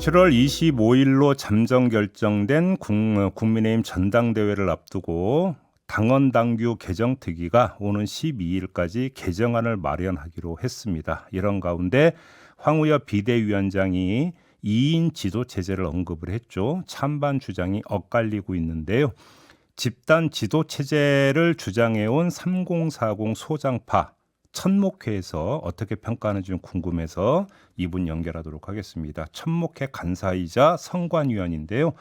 7월 25일로 잠정 결정된 국민의힘 전당대회를 앞두고 당헌당규 개정특위가 오는 12일까지 개정안을 마련하기로 했습니다. 이런 가운데 황우엽 비대위원장이 2인 지도체제를 언급을 했죠. 찬반 주장이 엇갈리고 있는데요. 집단 지도체제를 주장해온 3040 소장파 천목회에서 어떻게 평가하는지 좀 궁금해서 이분 연결하도록 하겠습니다. 천목회 간사이자 선관위원인데요.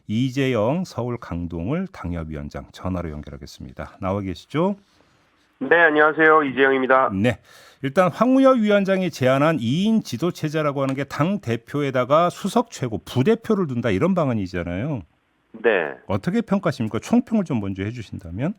이재영 서울 강동을 당협위원장 전화로 연결하겠습니다. 나와 계시죠? 네, 안녕하세요. 이재영입니다. 네. 일단 황우엽 위원장이 제안한 2인 지도체제라고 하는 게 당 대표에다가 수석 최고, 부대표를 둔다 이런 방안이잖아요. 네. 어떻게 평가하십니까? 총평을 좀 먼저 해주신다면?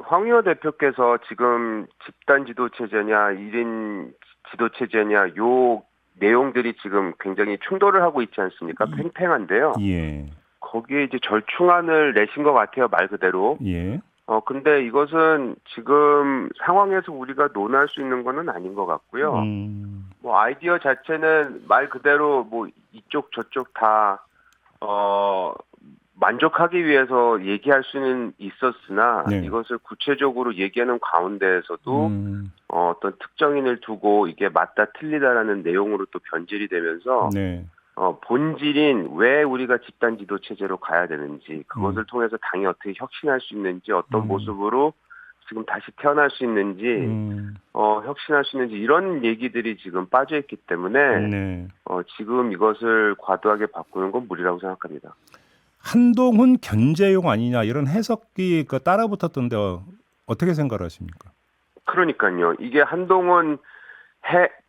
황의호 대표께서 지금 집단 지도체제냐, 1인 지도체제냐, 요 내용들이 지금 굉장히 충돌을 하고 있지 않습니까? 팽팽한데요. 예. 거기에 이제 절충안을 내신 것 같아요, 말 그대로. 예. 근데 이것은 지금 상황에서 우리가 논할 수 있는 거는 아닌 것 같고요. 뭐 아이디어 자체는 말 그대로 뭐 이쪽 저쪽 다, 만족하기 위해서 얘기할 수는 있었으나 네. 이것을 구체적으로 얘기하는 가운데에서도 어떤 특정인을 두고 이게 맞다 틀리다라는 내용으로 또 변질이 되면서 네. 본질인 왜 우리가 집단 지도 체제로 가야 되는지 그것을 통해서 당이 어떻게 혁신할 수 있는지 어떤 모습으로 지금 다시 태어날 수 있는지 혁신할 수 있는지 이런 얘기들이 지금 빠져있기 때문에 네. 지금 이것을 과도하게 바꾸는 건 무리라고 생각합니다. 한동훈 견제용 아니냐 이런 해석이 따라붙었던데 어떻게 생각하십니까? 그러니까요. 이게 한동훈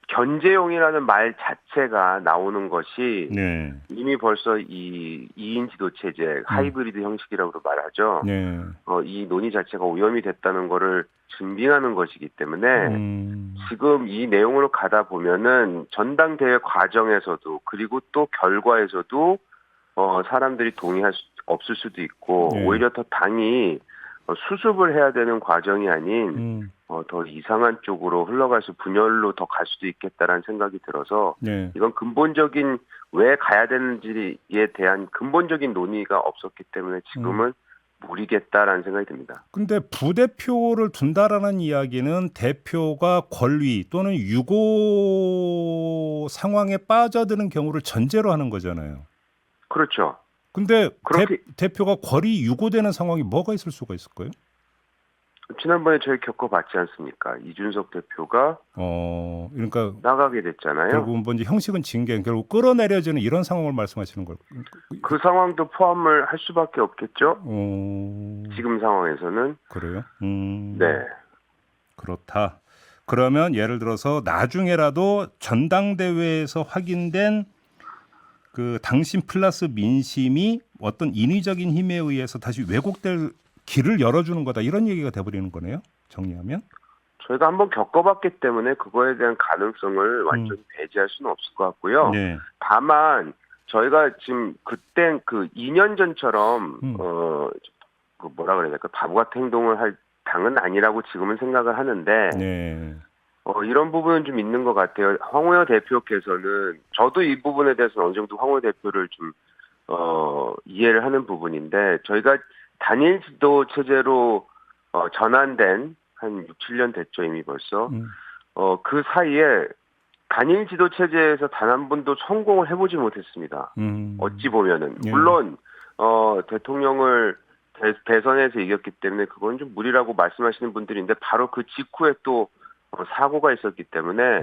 견제용이라는 말 자체가 나오는 것이 네. 이미 벌써 이 2인 지도 체제, 하이브리드 형식이라고 말하죠. 네. 이 논의 자체가 오염이 됐다는 거를 증빙하는 것이기 때문에 지금 이 내용으로 가다 보면은 전당대회 과정에서도 그리고 또 결과에서도 사람들이 동의할 수 없을 수도 있고 네. 오히려 더 당이 수습을 해야 되는 과정이 아닌 더 이상한 쪽으로 흘러가서 분열로 더 갈 수도 있겠다라는 생각이 들어서 네. 이건 근본적인 왜 가야 되는지에 대한 근본적인 논의가 없었기 때문에 지금은 무리겠다라는 생각이 듭니다. 근데 부대표를 둔다라는 이야기는 대표가 권위 또는 유고 상황에 빠져드는 경우를 전제로 하는 거잖아요. 그렇죠. 근데 그렇게 대표가 권위 유고되는 상황이 뭐가 있을 수가 있을까요? 지난번에 저희 겪어봤지 않습니까? 이준석 대표가 그러니까 나가게 됐잖아요. 결국은 뭔지 형식은 징계, 결국 끌어내려지는 이런 상황을 말씀하시는 걸. 그 상황도 포함을 할 수밖에 없겠죠. 지금 상황에서는. 그래요? 네. 그렇다. 그러면 예를 들어서 나중에라도 전당대회에서 확인된 그 당신 플러스 민심이 어떤 인위적인 힘에 의해서 다시 왜곡될 길을 열어주는 거다 이런 얘기가 돼버리는 거네요. 정리하면. 저희가 한번 겪어봤기 때문에 그거에 대한 가능성을 완전히 배제할 수는 없을 것 같고요. 네. 다만 저희가 지금 그때 그 2년 전처럼 그 뭐라 그래야 될까 바보 같은 행동을 할 당은 아니라고 지금은 생각을 하는데 네. 이런 부분은 좀 있는 것 같아요. 황우여 대표께서는 저도 이 부분에 대해서 어느 정도 황우여 대표를 좀 이해를 하는 부분인데 저희가 단일 지도 체제로 전환된 한 6, 7년 됐죠 이미 벌써. 그 사이에 단일 지도 체제에서 단 한 번도 성공을 해보지 못했습니다. 어찌 보면은 물론 대통령을 대선에서 이겼기 때문에 그건 좀 무리라고 말씀하시는 분들인데 바로 그 직후에 또 사고가 있었기 때문에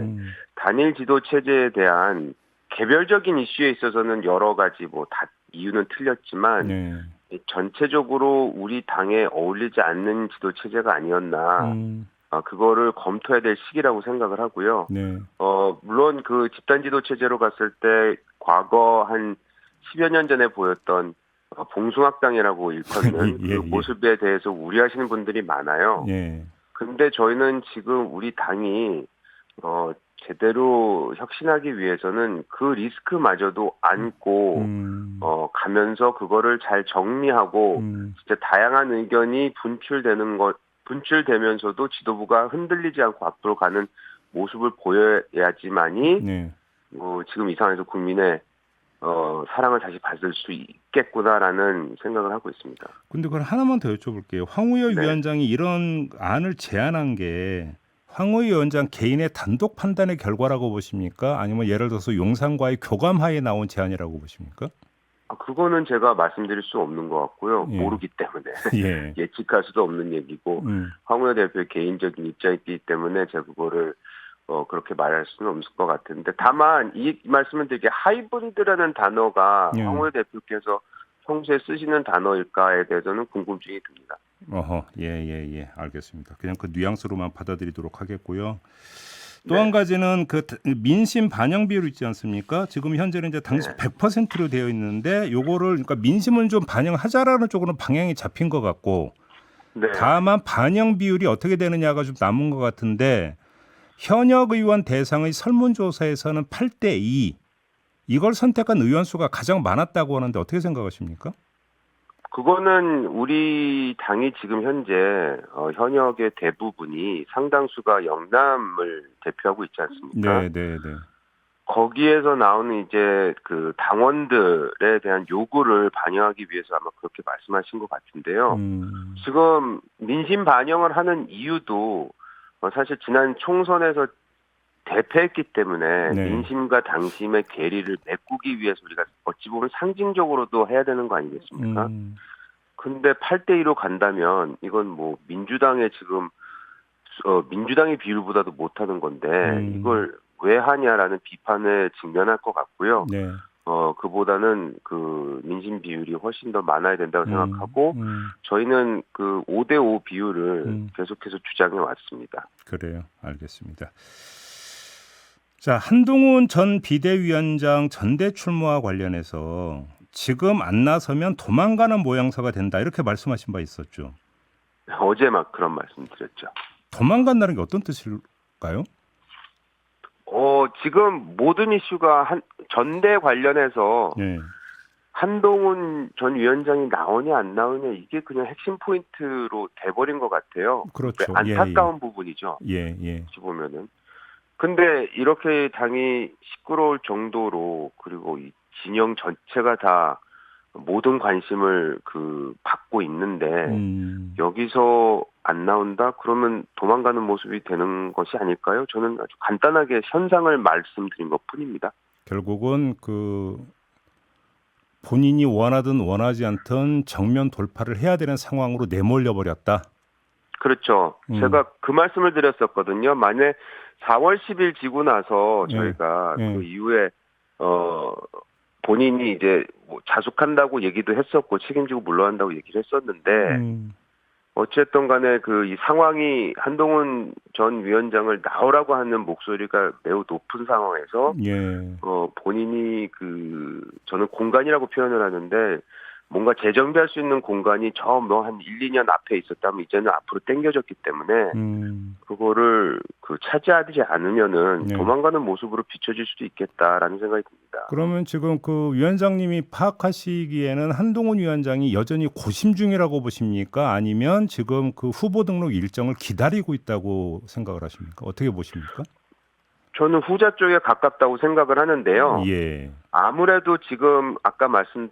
단일 지도 체제에 대한 개별적인 이슈에 있어서는 여러 가지 뭐 다 이유는 틀렸지만 전체적으로 우리 당에 어울리지 않는 지도 체제가 아니었나. 그거를 검토해야 될 시기라고 생각을 하고요. 네. 물론 그 집단 지도 체제로 갔을 때 과거 한 10여 년 전에 보였던 봉숭악당이라고 일컫는 그 모습에 대해서 우려하시는 분들이 많아요. 근데 저희는 지금 우리 당이 제대로 혁신하기 위해서는 그 리스크마저도 안고 가면서 그거를 잘 정리하고 진짜 다양한 의견이 분출되면서도 지도부가 흔들리지 않고 앞으로 가는 모습을 보여야지만이 지금 이 상황에서 국민의 사랑을 다시 받을 수 있겠구나라는 생각을 하고 있습니다. 근데 그걸 하나만 더 여쭤볼게요. 황우여 네. 위원장이 이런 안을 제안한 게 황우여 위원장 개인의 단독 판단의 결과라고 보십니까? 아니면 예를 들어서 용산과의 교감하에 나온 제안이라고 보십니까? 그거는 제가 말씀드릴 수 없는 것 같고요. 예. 모르기 때문에 예. 예측할 수도 없는 얘기고 황우여 대표의 개인적인 입장이기 때문에 제가 그거를 그렇게 말할 수는 없을 것 같은데, 다만 이 말씀을 드리게 하이브리드라는 단어가 예. 황우여 대표께서 평소에 쓰시는 단어일까에 대해서는 궁금증이 듭니다. 예, 알겠습니다. 그냥 그 뉘앙스로만 받아들이도록 하겠고요. 또 네. 한 가지는 그 민심 반영 비율 있지 않습니까? 지금 현재는 이제 당시 100%로 되어 있는데 요거를 그러니까 민심을 좀 반영하자라는 쪽으로 방향이 잡힌 것 같고, 네. 다만 반영 비율이 어떻게 되느냐가 좀 남은 것 같은데, 현역 의원 대상의 설문조사에서는 8대2 이걸 선택한 의원 수가 가장 많았다고 하는데 어떻게 생각하십니까? 그거는 우리 당이 지금 현재 현역의 대부분이 상당수가 영남을 대표하고 있지 않습니까? 네. 거기에서 나오는 이제 그 당원들에 대한 요구를 반영하기 위해서 아마 그렇게 말씀하신 것 같은데요. 지금 민심 반영을 하는 이유도 사실 지난 총선에서 대패했기 때문에 네. 민심과 당심의 괴리를 메꾸기 위해서 우리가 어찌 보면 상징적으로도 해야 되는 거 아니겠습니까? 근데 8대2로 간다면 이건 뭐 민주당의 지금 민주당의 비율보다도 못하는 건데 이걸 왜 하냐라는 비판에 직면할 것 같고요. 네. 그보다는 그 민심 비율이 훨씬 더 많아야 된다고 생각하고 저희는 그 5대5 비율을 계속해서 주장해 왔습니다. 그래요. 알겠습니다. 자, 한동훈 전 비대위원장 전대 출마와 관련해서 지금 안 나서면 도망가는 모양새가 된다 이렇게 말씀하신 바 있었죠. 어제 막 그런 말씀 드렸죠. 도망간다는 게 어떤 뜻일까요? 지금 모든 이슈가 전대 관련해서 네. 한동훈 전 위원장이 나오냐 안 나오냐 이게 그냥 핵심 포인트로 돼버린 것 같아요. 그렇죠. 안타까운 부분이죠. 예. 어찌 보면은. 근데 이렇게 당이 시끄러울 정도로 그리고 이 진영 전체가 다 모든 관심을 받고 있는데 여기서 안 나온다? 그러면 도망가는 모습이 되는 것이 아닐까요? 저는 아주 간단하게 현상을 말씀드린 것뿐입니다. 결국은 본인이 원하든 원하지 않든 정면 돌파를 해야 되는 상황으로 내몰려 버렸다. 그렇죠. 제가 그 말씀을 드렸었거든요. 만약 4월 10일 지고 나서 저희가 그 이후에 본인이 이제 뭐 자숙한다고 얘기도 했었고 책임지고 물러난다고 얘기를 했었는데 어쨌든 간에 이 상황이 한동훈 전 위원장을 나오라고 하는 목소리가 매우 높은 상황에서 본인이 저는 공간이라고 표현을 하는데 뭔가 재정비할 수 있는 공간이 한 1, 2년 앞에 있었다면 이제는 앞으로 당겨졌기 때문에 그거를 차지하지 않으면은 도망가는 모습으로 비춰질 수도 있겠다라는 생각이 듭니다. 그러면 지금 위원장님이 파악하시기에는 한동훈 위원장이 여전히 고심 중이라고 보십니까? 아니면 지금 후보 등록 일정을 기다리고 있다고 생각을 하십니까? 어떻게 보십니까? 저는 후자 쪽에 가깝다고 생각을 하는데요. 예. 아무래도 지금 아까 말씀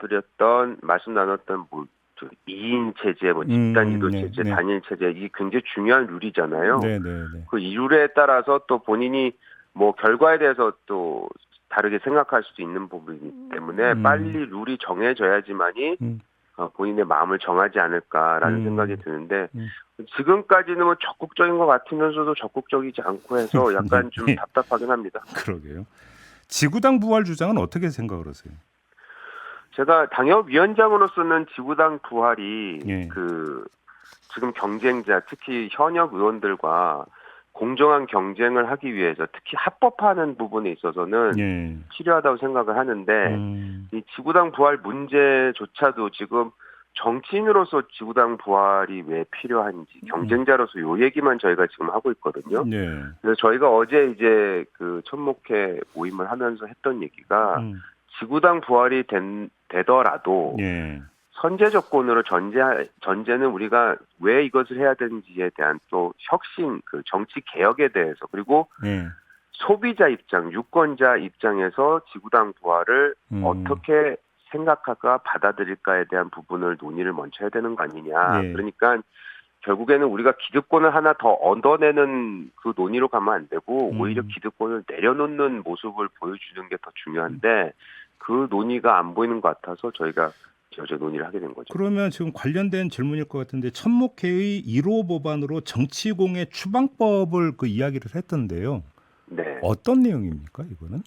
나눴던 2인 체제, 집단 이도 체제, 단일 체제, 이게 굉장히 중요한 룰이잖아요. 네. 이 룰에 따라서 또 본인이 결과에 대해서 또 다르게 생각할 수도 있는 부분이기 때문에 빨리 룰이 정해져야지만이 본인의 마음을 정하지 않을까라는 생각이 드는데 지금까지는 적극적인 것 같으면서도 적극적이지 않고 해서 약간 좀 답답하긴 합니다. 그러게요. 지구당 부활 주장은 어떻게 생각을 하세요? 제가 당협위원장으로서는 지구당 부활이 지금 경쟁자 특히 현역 의원들과 공정한 경쟁을 하기 위해서 특히 합법화하는 부분에 있어서는 필요하다고 생각을 하는데 이 지구당 부활 문제조차도 지금 정치인으로서 지구당 부활이 왜 필요한지 경쟁자로서 요 얘기만 저희가 지금 하고 있거든요. 그래서 저희가 어제 이제 천목회 모임을 하면서 했던 얘기가 지구당 부활이 되더라도 선제 조건으로 전제는 우리가 왜 이것을 해야 되는지에 대한 또 혁신, 정치 개혁에 대해서 그리고 소비자 입장, 유권자 입장에서 지구당 부활을 어떻게 생각할까 받아들일까에 대한 부분을 논의를 먼저 해야 되는 거 아니냐. 예. 그러니까 결국에는 우리가 기득권을 하나 더 얻어내는 그 논의로 가면 안 되고 오히려 기득권을 내려놓는 모습을 보여주는 게 더 중요한데 그 논의가 안 보이는 것 같아서 저희가 어제 논의를 하게 된 거죠. 그러면 지금 관련된 질문일 것 같은데 천목회의 1호 법안으로 정치공의 추방법을 그 이야기를 했던데요. 네. 어떤 내용입니까, 이거는?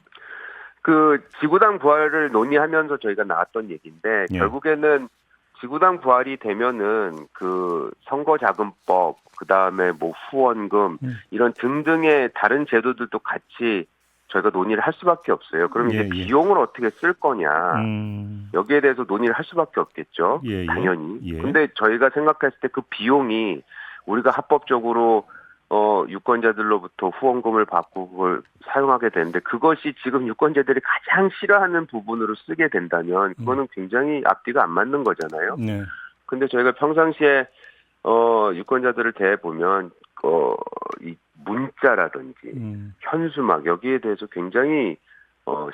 그 지구당 부활을 논의하면서 저희가 나왔던 얘기인데 예. 결국에는 지구당 부활이 되면은 그 선거자금법 그다음에 뭐 후원금 이런 등등의 다른 제도들도 같이 저희가 논의를 할 수밖에 없어요. 그럼 이제 예. 비용을 어떻게 쓸 거냐 여기에 대해서 논의를 할 수밖에 없겠죠. 예. 당연히. 예. 근데 저희가 생각했을 때 그 비용이 우리가 합법적으로 유권자들로부터 후원금을 받고 그걸 사용하게 되는데 그것이 지금 유권자들이 가장 싫어하는 부분으로 쓰게 된다면 그거는 굉장히 앞뒤가 안 맞는 거잖아요. 네. 근데 저희가 평상시에 유권자들을 대해 보면 이 문자라든지 현수막 여기에 대해서 굉장히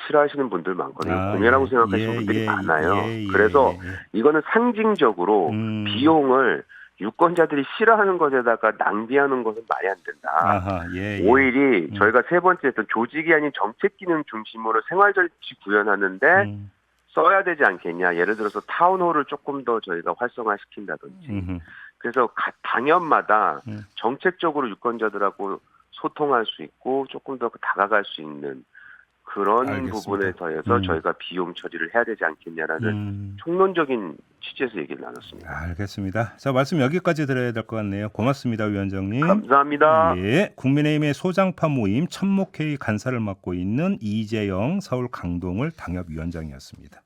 싫어하시는 분들 많거든요. 공예라고 생각하시는 분들이 많아요. 그래서 이거는 상징적으로 비용을 유권자들이 싫어하는 것에다가 낭비하는 것은 말이 안 된다. 아하, 오히려 저희가 세 번째 했던 조직이 아닌 정책 기능 중심으로 생활정치 구현하는데 써야 되지 않겠냐. 예를 들어서 타운홀을 조금 더 저희가 활성화시킨다든지. 그래서 각 당연마다 정책적으로 유권자들하고 소통할 수 있고 조금 더 다가갈 수 있는 그런 알겠습니다. 부분에 더해서 저희가 비용 처리를 해야 되지 않겠냐라는 총론적인 취지에서 얘기를 나눴습니다. 알겠습니다. 자, 말씀 여기까지 드려야 될 것 같네요. 고맙습니다, 위원장님. 감사합니다. 예, 국민의힘의 소장파 모임 천목회의 간사를 맡고 있는 이재영 서울 강동을 당협위원장이었습니다.